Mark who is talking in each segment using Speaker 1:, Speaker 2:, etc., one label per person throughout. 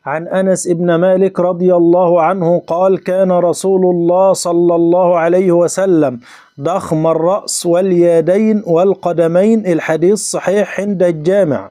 Speaker 1: عن أنس بن مالك رضي الله عنه قال: كان رسول الله صلى الله عليه وسلم ضخم الرأس واليدين والقدمين. الحديث صحيح عند الجامع.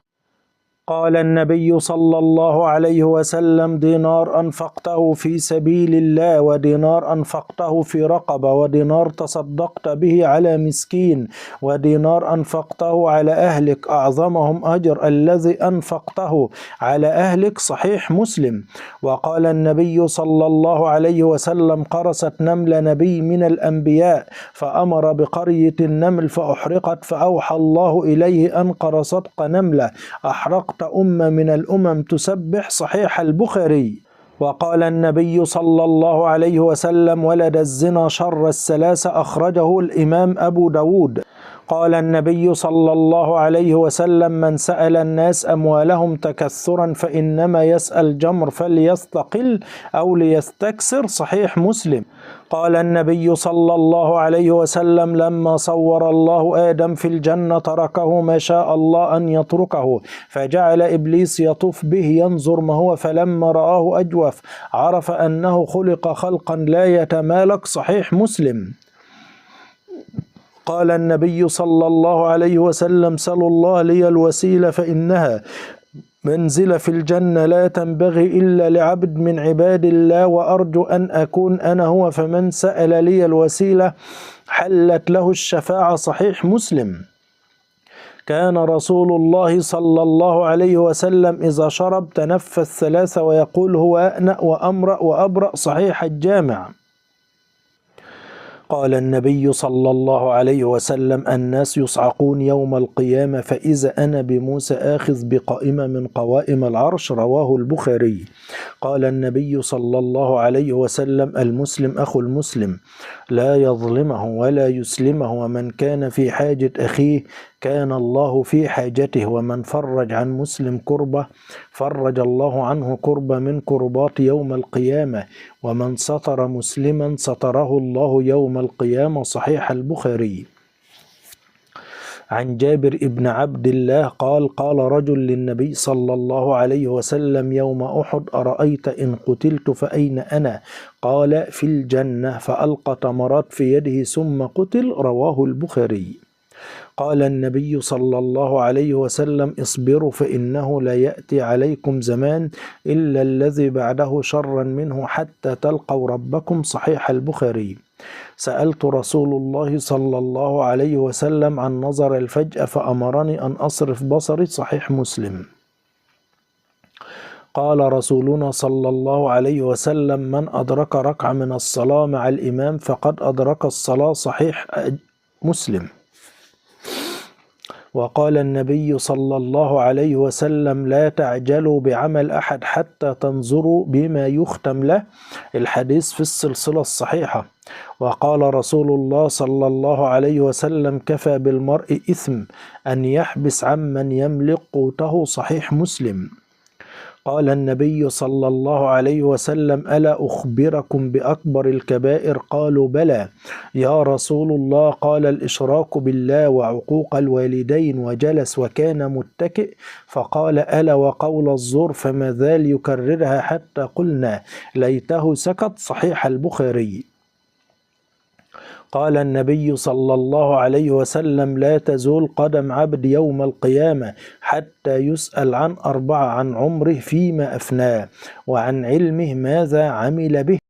Speaker 1: قال النبي صلى الله عليه وسلم: دينار أنفقته في سبيل الله، ودينار أنفقته في رقبة، ودينار تصدقت به على مسكين، ودينار أنفقته على أهلك، أعظمهم أجر الذي أنفقته على أهلك. صحيح مسلم. وقال النبي صلى الله عليه وسلم: قرست نمل نبي من الأنبياء فأمر بقرية النمل فأحرقت، فأوحى الله إليه أن قرصتك نملة أحرقت أمة من الأمم تسبح. صحيح البخاري. وقال النبي صلى الله عليه وسلم: ولد الزنا شر الثلاثة. أخرجه الإمام أبو داود. قال النبي صلى الله عليه وسلم: من سأل الناس أموالهم تكثرا فإنما يسأل جمر، فليستقل أو ليستكثر. صحيح مسلم. قال النبي صلى الله عليه وسلم: لما صور الله آدم في الجنة تركه ما شاء الله أن يتركه، فجعل إبليس يطوف به ينظر ما هو، فلما رآه أجوف عرف أنه خلق خلقا لا يتمالك. صحيح مسلم. قال النبي صلى الله عليه وسلم: سلوا الله لي الوسيلة فإنها منزلة في الجنة لا تنبغي إلا لعبد من عباد الله، وأرجو أن أكون أنا هو، فمن سأل لي الوسيلة حلت له الشفاعة. صحيح مسلم. كان رسول الله صلى الله عليه وسلم إذا شرب تنفس ثلاثة ويقول: هو أأنأ وأمرأ وأبرأ. صحيح الجامع. قال النبي صلى الله عليه وسلم: الناس يصعقون يوم القيامة فإذا أنا بموسى آخذ بقائمة من قوائم العرش. رواه البخاري. قال النبي صلى الله عليه وسلم: المسلم أخو المسلم لا يظلمه ولا يسلمه، ومن كان في حاجة أخيه كان الله في حاجته، ومن فرج عن مسلم كربة فرج الله عنه كربة من كربات يوم القيامة، ومن ستر مسلما ستره الله يوم القيامة. صحيح البخاري. عن جابر بن عبد الله قال: قال رجل للنبي صلى الله عليه وسلم يوم أحد: أرأيت إن قتلت فأين أنا؟ قال: في الجنة. فألقى تمرات في يده ثم قتل. رواه البخاري. قال النبي صلى الله عليه وسلم: اصبروا فإنه لا يأتي عليكم زمان إلا الذي بعده شرا منه حتى تلقوا ربكم. صحيح البخاري. سألت رسول الله صلى الله عليه وسلم عن نظر الفجأة فأمرني أن أصرف بصري. صحيح مسلم. قال رسولنا صلى الله عليه وسلم: من أدرك ركعة من الصلاة مع الإمام فقد أدرك الصلاة. صحيح مسلم. وقال النبي صلى الله عليه وسلم: لا تعجلوا بعمل أحد حتى تنظروا بما يختم له. الحديث في السلسلة الصحيحة. وقال رسول الله صلى الله عليه وسلم: كفى بالمرء إثم أن يحبس عمن يملك قوته. صحيح مسلم. قال النبي صلى الله عليه وسلم: ألا أخبركم بأكبر الكبائر؟ قالوا: بلى يا رسول الله. قال: الإشراك بالله وعقوق الوالدين. وجلس وكان متكئ فقال: ألا وقول الزور. فما زال يكررها حتى قلنا ليته سكت. صحيح البخاري. قال النبي صلى الله عليه وسلم: لا تزول قدم عبد يوم القيامة حتى يسأل عن أربعة: عن عمره فيما أفناه، وعن علمه ماذا عمل به.